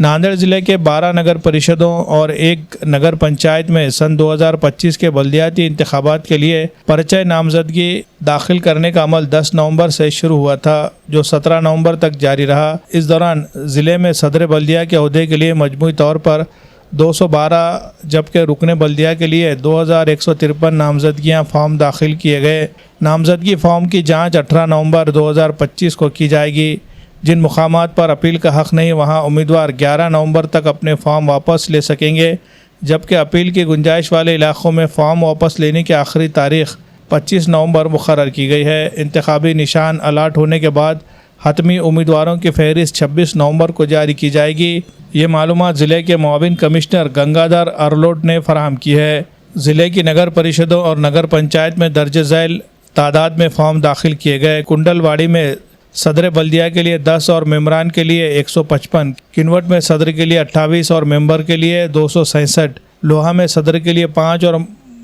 नांदेड़ जिले के 12 नगर परिषदों और एक नगर पंचायत में सन 2025 के बल्दियाती इंतखाबात के लिए पर्चे नामजदगी दाखिल करने का अमल 10 नवंबर से शुरू हुआ था, जो 17 नवंबर तक जारी रहा। इस दौरान ज़िले में सदर बल्दिया के ओहदे के लिए मजमूई तौर पर 212 जबकि रुकने बल्दिया के लिए 2153 नामजदगियाँ फॉर्म दाखिल किए गए। नामजदगी फॉर्म की जाँच 18 नवंबर 2025 को की जाएगी। जिन मुकामात पर अपील का हक़ नहीं, वहां उम्मीदवार 11 नवंबर तक अपने फॉर्म वापस ले सकेंगे, जबकि अपील की गुंजाइश वाले इलाक़ों में फ़ॉर्म वापस लेने की आखिरी तारीख़ 25 नवंबर मुकर्रर की गई है। इंतखाबी निशान अलाट होने के बाद हतमी उम्मीदवारों की फहरिस्त 26 नवंबर को जारी की जाएगी। ये मालूमात ज़िले के मुआविन कमिश्नर गंगाधर अरलोट ने फराहम की है। ज़िले की नगर परिषदों और नगर पंचायत में दर्ज झैल तादाद में फॉर्म दाखिल किए गए। कुंडलवाड़ी में सदर बल्दिया के लिए 10 और मेम्बरान के लिए 155, किन्वट में सदर के लिए 28 और मेंबर के लिए 267, लोहा में सदर के लिए 5 और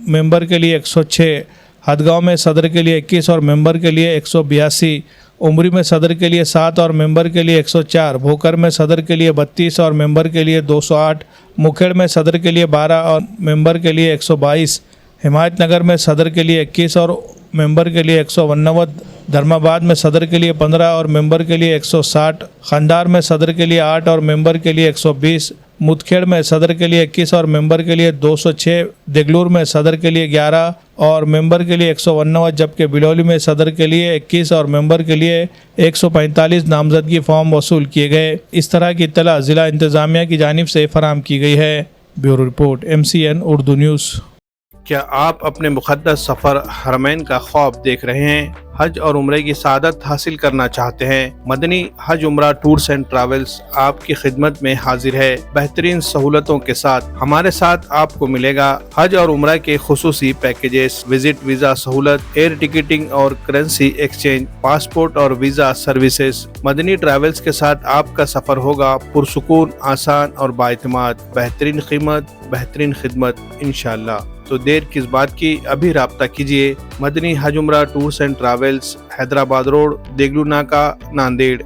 मेंबर के लिए 106, हदगांव में सदर के लिए 21 और मेंबर के लिए 182, उमरी में सदर के लिए 7 और मेंबर के लिए 104, भोकर में सदर के लिए 32 और मेंबर के लिए 208, मुखेड़ में सदर के लिए 12 और मेंबर के लिए 122, हिमायत नगर में सदर के लिए 21 और मेंबर के लिए 189, धर्माबाद में सदर के लिए 15 और मेंबर के लिए 160, खंडार में सदर के लिए 8 और मेंबर के लिए 120, मुदखेड़ में सदर के लिए 21 और मेंबर के लिए 206, देगलूर में सदर के लिए 11 और मेंबर के लिए 189, जबकि बिलौली में सदर के लिए 21 और मेंबर के लिए 145 नामजदगी फॉर्म वसूल किए गए। इस तरह की इत्तला ज़िला इंतज़ामिया की जानिब से फराहम की गई है। Bureau report, MCN Urdu news. क्या आप अपने मुक़द्दस सफ़र हरमैन का ख्वाब देख रहे हैं? हज और उम्रे की सआदत हासिल करना चाहते हैं? Madani Hajj Umrah tours and travels आपकी खिदमत में हाजिर है। बेहतरीन सहूलतों के साथ हमारे साथ आपको मिलेगा हज और उम्रा के खुसूसी पैकेजेस, विजिट वीज़ा सहूलत, एयर टिकटिंग और करेंसी एक्सचेंज, पासपोर्ट और वीज़ा सर्विसेज। मदनी ट्रैवल्स के साथ आपका सफ़र होगा पुरसुकून, आसान और बाएतमाद। बेहतरीन कीमत, बेहतरीन खिदमत इंशाअल्लाह। तो देर किस बात की, अभी राब्ता कीजिए। Madni Hajj Umrah tours and travels, Hyderabad road, Deglur Naka, Nanded.